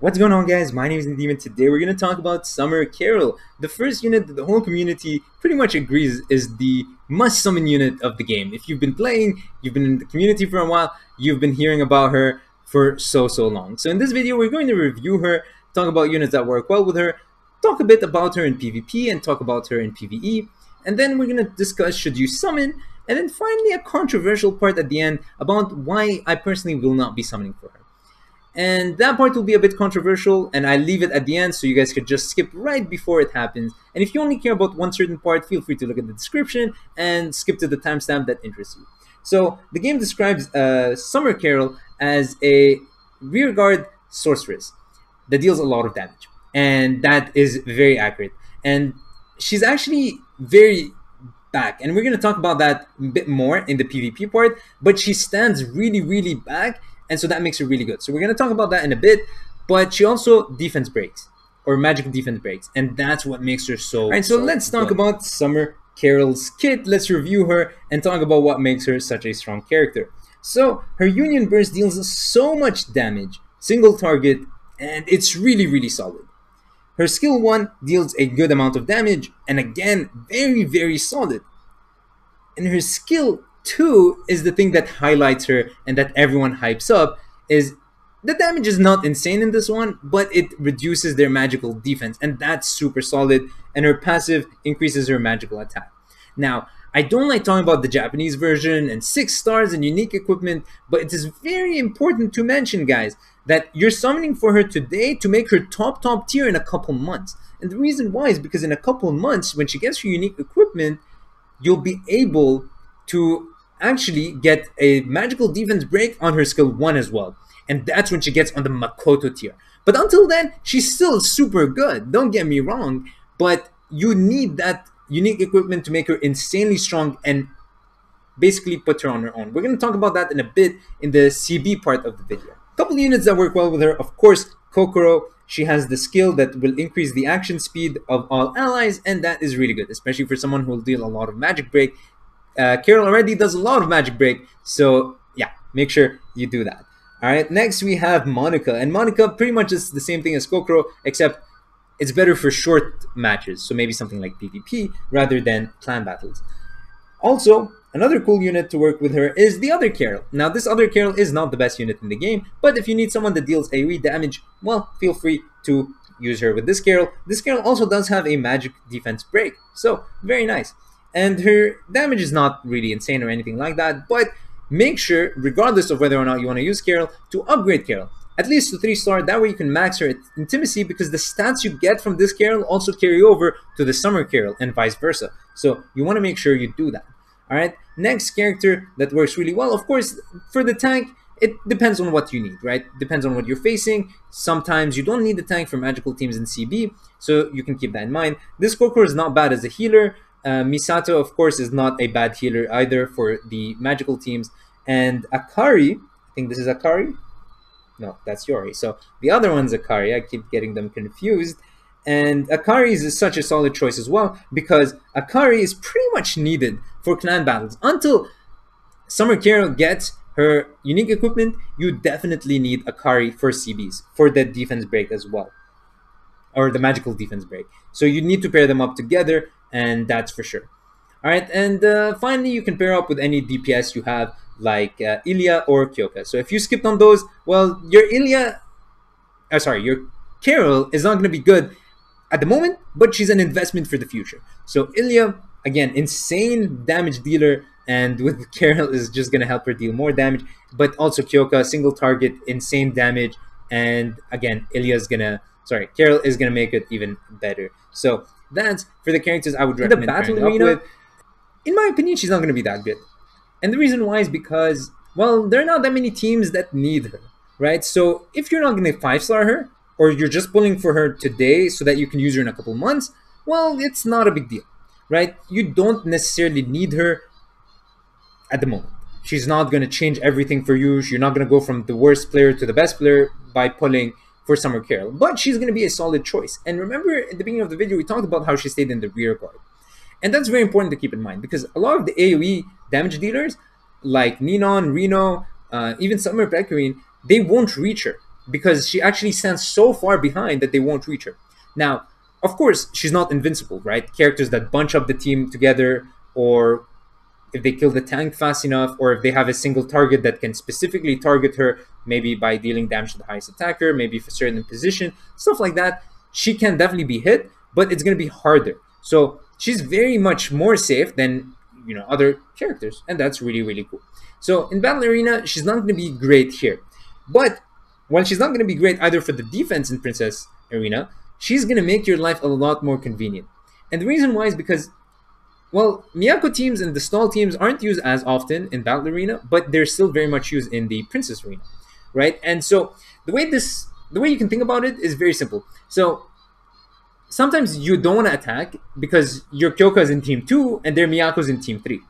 What's going on, guys? My name is Nadeem, and today we're going to talk about Summer S.Karyl, the first unit that the whole community pretty much agrees is the must summon unit of the game. If you've been playing, you've been in the community for a while, you've been hearing about her for so long. So in this video, we're going to review her, talk about units that work well with her, talk a bit about her in PvP, and talk about her in PvE, and then we're going to discuss should you summon, and then finally a controversial part at the end about why I personally will not be summoning for her. And that part will be a bit controversial, and I leave it at the end so you guys could just skip right before it happens. And if you only care about one certain part, feel free to look at the description and skip to the timestamp that interests you. So the game describes Summer S.Karyl as a rearguard sorceress that deals a lot of damage, and that is very accurate. And she's actually very back, and we're going to talk about that a bit more in the PvP part, but she stands really back, and so that makes her really good. So we're going to talk about that in a bit, but she also defense breaks, or magic defense breaks, and that's what makes her so Alright, so let's talk about Summer S.Karyl's kit. Let's review her and talk about what makes her such a strong character. So her Union Burst deals so much damage, single target, and it's really solid. Her skill 1 deals a good amount of damage, and again, very solid. And her skill 2 is the thing that highlights her and that everyone hypes up, is the damage is not insane in this one, but it reduces their magical defense, and that's super solid, and her passive increases her magical attack. Now, I don't like talking about the Japanese version and 6 stars and unique equipment, but it is very important to mention, guys, that you're summoning for her today to make her top tier in a couple months. And the reason why is because in a couple months, when she gets her unique equipment, you'll be able to actually get a magical defense break on her skill 1 as well. And that's when she gets on the Makoto tier. But until then, she's still super good, don't get me wrong, but you need that unique equipment to make her insanely strong and basically put her on her own. We're going to talk about that in a bit in the CB part of the video. Couple units that work well with her, of course, Kokoro. She has the skill that will increase the action speed of all allies, and that is really good, especially for someone who will deal a lot of magic break. S.Karyl already does a lot of magic break, so yeah, make sure you do that. Alright, next we have Monica, and Monica pretty much is the same thing as Kokoro, except it's better for short matches, so maybe something like PvP rather than clan battles. Also, another cool unit to work with her is the other S.Karyl. Now, this other S.Karyl is not the best unit in the game, but if you need someone that deals AoE damage, well, feel free to use her with this S.Karyl. This S.Karyl also does have a magic defense break, so very nice. And her damage is not really insane or anything like that, but make sure, regardless of whether or not you want to use S.Karyl, to upgrade S.Karyl, at least to 3 star. That way you can max her intimacy, because the stats you get from this S.Karyl also carry over to the Summer S.Karyl and vice versa. So you want to make sure you do that. Alright, next character that works really well, of course, for the tank, it depends on what you need, right? Depends on what you're facing. Sometimes you don't need the tank for magical teams in CB, so you can keep that in mind. This Kokoro is not bad as a healer. Misato, of course, is not a bad healer either for the magical teams. And Akari, I think this is Akari? No, that's Yori. So the other one's Akari. I keep getting them confused. And Akari is such a solid choice as well, because Akari is pretty much needed for clan battles. Until Summer S.Karyl gets her unique equipment, you definitely need Akari for CBs, for the defense break as well, or the magical defense break. So you need to pair them up together, and that's for sure. Alright, and finally, you can pair up with any DPS you have, like Ilya or Kyoka. So if you skipped on those, well, your your S.Karyl is not going to be good at the moment, but she's an investment for the future. So Ilya, again, insane damage dealer, and with S.Karyl is just going to help her deal more damage, but also Kyoka, single target, insane damage, and again, S.Karyl is going to make it even better. So that's for the characters I would recommend. The battle arena, with. In my opinion, she's not going to be that good. And the reason why is because, well, there are not that many teams that need her, right? So if you're not going to 5-star her, or you're just pulling for her today so that you can use her in a couple months, well, it's not a big deal, right? You don't necessarily need her at the moment. She's not going to change everything for you. You're not going to go from the worst player to the best player by pulling for Summer S.Karyl, but she's going to be a solid choice. And remember, at the beginning of the video, we talked about how she stayed in the rear guard. And that's very important to keep in mind, because a lot of the AoE damage dealers, like Ninon, Reno, even Summer S.Karyl, they won't reach her. because she actually stands so far behind that they won't reach her. Now, of course, she's not invincible, right? Characters that bunch up the team together, or if they kill the tank fast enough, or if they have a single target that can specifically target her, maybe by dealing damage to the highest attacker, maybe for a certain position, stuff like that, she can definitely be hit, but it's going to be harder. So she's very much more safe than, you know, other characters, and that's really, really cool. So in Battle Arena, she's not going to be great here. But while she's not going to be great either for the defense in Princess Arena, she's going to make your life a lot more convenient. And the reason why is because, well, Miyako teams and the stall teams aren't used as often in Battle Arena, but they're still very much used in the Princess Arena, right? And so the way you can think about it is very simple. So sometimes you don't want to attack because your Kyoka is in Team 2 and their Miyako's in Team 3.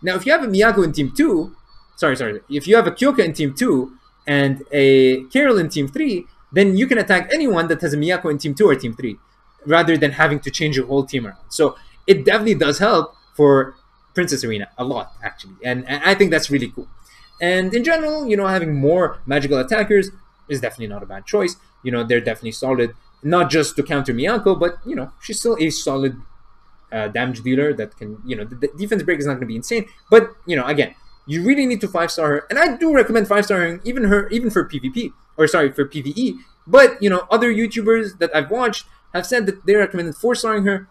Now, if you have a Miyako in Team 2, if you have a Kyoka in Team 2 and a Karyl in Team 3, then you can attack anyone that has a Miyako in Team 2 or Team 3, rather than having to change your whole team around. So it definitely does help for Princess Arena a lot, actually. And I think that's really cool. And in general, you know, having more magical attackers is definitely not a bad choice. You know, they're definitely solid, not just to counter Miyako, but, you know, she's still a solid damage dealer that can, you know, the defense break is not going to be insane. But, you know, again, you really need to 5-star her. And I do recommend 5-starring even for PvP, or sorry, for PvE. But, you know, other YouTubers that I've watched have said that they recommended 4-starring her.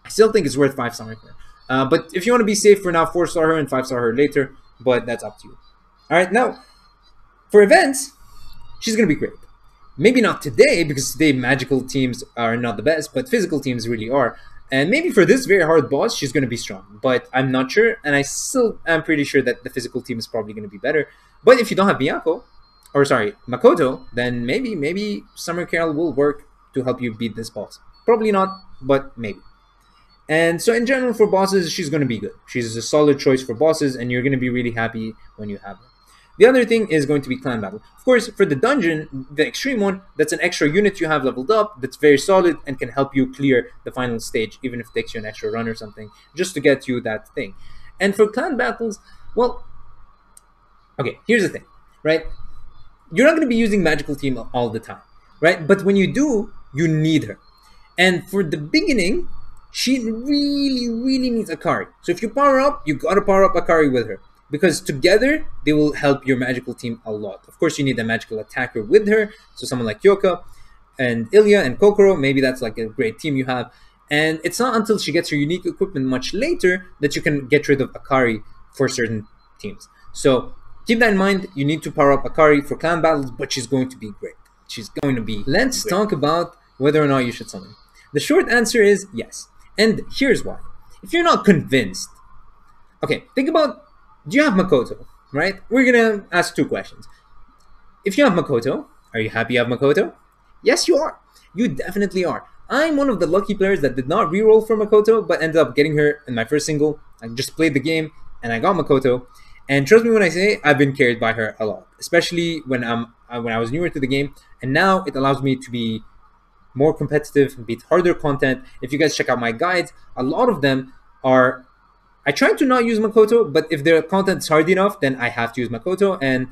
I still think it's worth 5-starring her. But if you want to be safe for now, 4-star her and 5-star her later. But that's up to you. All right, now, for events, she's going to be great. Maybe not today, because today magical teams are not the best, but physical teams really are. And maybe for this very hard boss, she's going to be strong. But I'm not sure, and I still am pretty sure that the physical team is probably going to be better. But if you don't have Makoto, then maybe Summer S.Karyl will work to help you beat this boss. Probably not, but maybe. And so in general, for bosses, she's going to be good. She's a solid choice for bosses, and you're going to be really happy when you have her. The other thing is going to be clan battle. Of course, for the dungeon, the extreme one, that's an extra unit you have leveled up that's very solid and can help you clear the final stage, even if it takes you an extra run or something, just to get you that thing. And for clan battles, well, okay, here's the thing, right? You're not going to be using magical team all the time, right? But when you do, you need her. And for the beginning, she really needs Akari. So if you power up, you got to power up Akari with her, because together they will help your magical team a lot. Of course, you need a magical attacker with her, so someone like Kyoka and Ilya and Kokoro, maybe that's like a great team you have. And it's not until she gets her unique equipment much later that you can get rid of Akari for certain teams. So keep that in mind. You need to power up Akari for clan battles, but she's going to be great. She's going to be great. Let's talk about whether or not you should summon. The short answer is yes. And here's why. If you're not convinced, okay, think about, do you have Makoto, right? We're going to ask two questions. If you have Makoto, are you happy you have Makoto? Yes, you are. You definitely are. I'm one of the lucky players that did not reroll for Makoto, but ended up getting her in my first single. I just played the game, and I got Makoto. And trust me when I say, I've been carried by her a lot, especially when I was newer to the game. And now it allows me to be more competitive, beat harder content. If you guys check out my guides, a lot of them are, I try to not use Makoto, but if their content is hard enough, then I have to use Makoto, and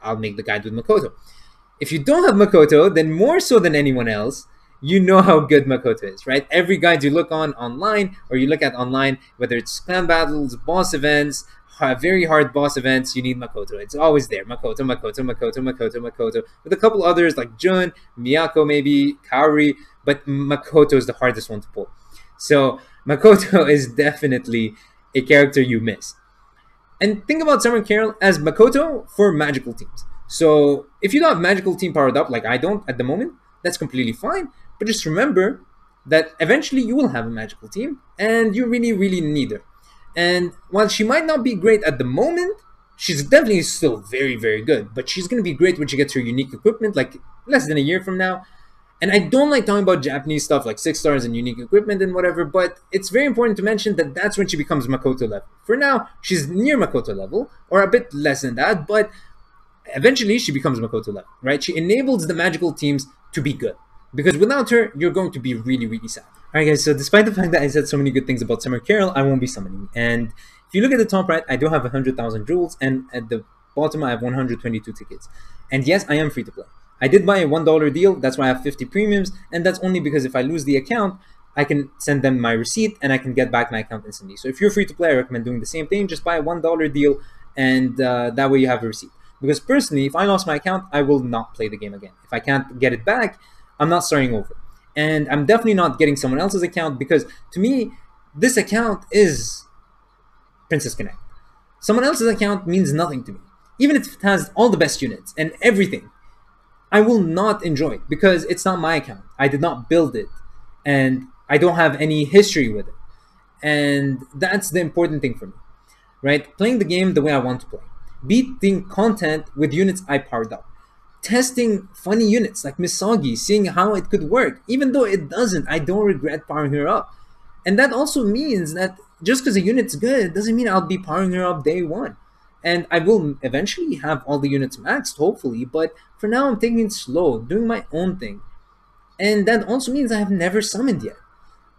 I'll make the guide with Makoto. If you don't have Makoto, then more so than anyone else, you know how good Makoto is, right? Every guide you look on online, or you look at online, whether it's clan battles, boss events, very hard boss events, you need Makoto. It's always there. Makoto, Makoto, Makoto, Makoto, Makoto. With a couple others like Jun, Miyako maybe, Kyaru, but Makoto is the hardest one to pull. So Makoto is definitely a character you miss. And think about Summer S.Karyl as Makoto for magical teams. So if you don't have magical team powered up like I don't at the moment, that's completely fine. But just remember that eventually you will have a magical team, and you really need her. And while she might not be great at the moment, she's definitely still very good. But she's going to be great when she gets her unique equipment, like less than a year from now. And I don't like talking about Japanese stuff like 6 stars and unique equipment and whatever, but it's very important to mention that that's when she becomes Makoto level. For now, she's near Makoto level, or a bit less than that, but eventually she becomes Makoto level, right? She enables the magical teams to be good. Because without her, you're going to be really sad. Alright guys, so despite the fact that I said so many good things about Summer S.Karyl, I won't be summoning. And if you look at the top right, I do have 100,000 jewels, and at the bottom I have 122 tickets. And yes, I am free to play. I did buy a $1 deal. That's why I have 50 premiums, and that's only because if I lose the account, I can send them my receipt and I can get back my account instantly. So if you're free to play, I recommend doing the same thing. Just buy a $1 deal, and that way you have a receipt. Because personally, if I lost my account, I will not play the game again. If I can't get it back, I'm not starting over. And I'm definitely not getting someone else's account, because to me, this account is Princess Connect. Someone else's account means nothing to me. Even if it has all the best units and everything, I will not enjoy it because it's not my account. I did not build it, and I don't have any history with it. And that's the important thing for me, right? Playing the game the way I want to play. Beating content with units I powered up. Testing funny units like Misagi, seeing how it could work. Even though it doesn't, I don't regret powering her up. And that also means that just because a unit's good doesn't mean I'll be powering her up day one. And I will eventually have all the units maxed, hopefully, but for now I'm taking it slow, doing my own thing. And that also means I have never summoned yet.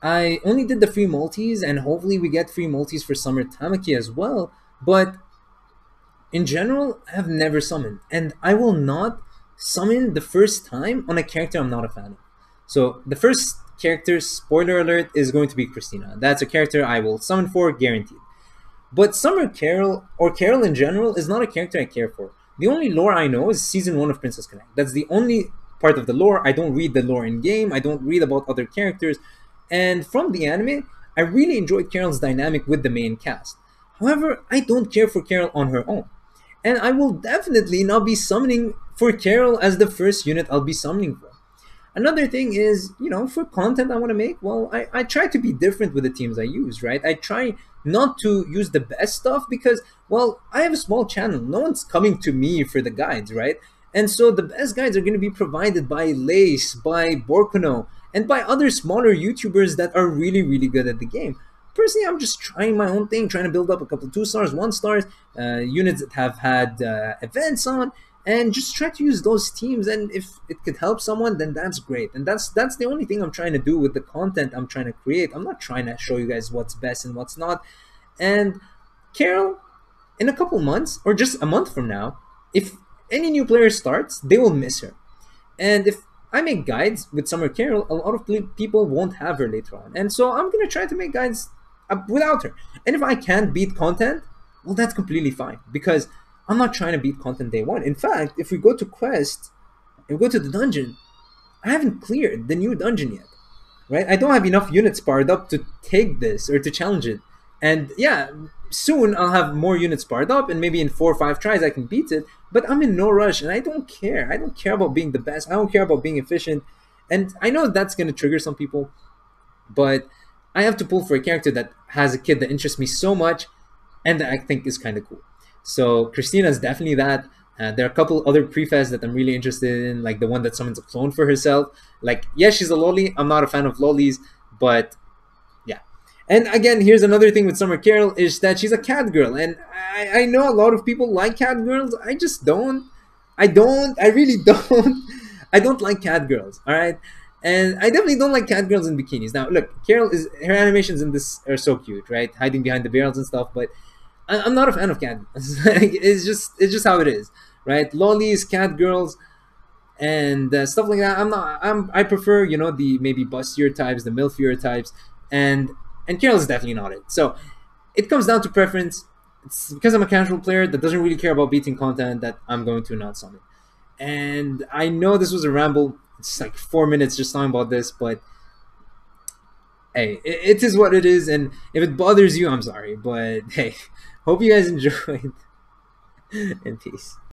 I only did the free multis, and hopefully we get free multis for Summer Tamaki as well, but in general, I have never summoned. And I will not summon the first time on a character I'm not a fan of. So the first character, spoiler alert, is going to be Christina. That's a character I will summon for, guaranteed. But Summer Karyl, or Karyl in general, is not a character I care for. The only lore I know is Season 1 of Princess Connect. That's the only part of the lore. I don't read the lore in-game. I don't read about other characters. And from the anime, I really enjoyed Karyl's dynamic with the main cast. However, I don't care for Karyl on her own. And I will definitely not be summoning for Karyl as the first unit I'll be summoning for. Another thing is, for content I want to make, well, I try to be different with the teams I use, right? I try not to use the best stuff because, well, I have a small channel. No one's coming to me for the guides, right? And so the best guides are going to be provided by Lace, by Borkuno, and by other smaller YouTubers that are really, really good at the game. Personally, I'm just trying my own thing, trying to build up a couple 2-stars, 1-stars, units that have had events on, and just try to use those teams. And if it could help someone, then that's great. And that's the only thing I'm trying to do with the content I'm trying to create. I'm not trying to show you guys what's best and what's not. And Karyl, in a couple months, or just a month from now, if any new player starts, they will miss her. And if I make guides with Summer Karyl, a lot of people won't have her later on. And so I'm going to try to make guides without her. And if I can't beat content, well, that's completely fine, because I'm not trying to beat content day one. In fact, if we go to quest and we go to the dungeon, I haven't cleared the new dungeon yet, right? I don't have enough units powered up to take this or to challenge it. And yeah, soon I'll have more units powered up, and maybe in 4 or 5 tries I can beat it. But I'm in no rush, and I don't care. I don't care about being the best. I don't care about being efficient. And I know that's going to trigger some people, but I have to pull for a character that has a kid that interests me so much and that I think is kind of cool. So Christina is definitely that. There are a couple other prefets that I'm really interested in, like the one that summons a clone for herself. Like, yes, she's a loli. I'm not a fan of lolis, but yeah. And again, here's another thing with Summer Karyl is that she's a cat girl. And I know a lot of people like cat girls. I just don't. I really don't. I don't like cat girls, all right? And I definitely don't like cat girls in bikinis. Now, look, her animations in this are so cute, right? Hiding behind the barrels and stuff, but I'm not a fan of cat girls. it's just how it is, right? Lolis, cat girls, and stuff like that. I prefer, the maybe bustier types, the milfier types, and Karyl is definitely not it. So it comes down to preference. It's because I'm a casual player that doesn't really care about beating content that I'm going to not summon. And I know this was a ramble. It's like 4 minutes just talking about this, but hey, it is what it is. And if it bothers you, I'm sorry. But hey, hope you guys enjoyed. And peace.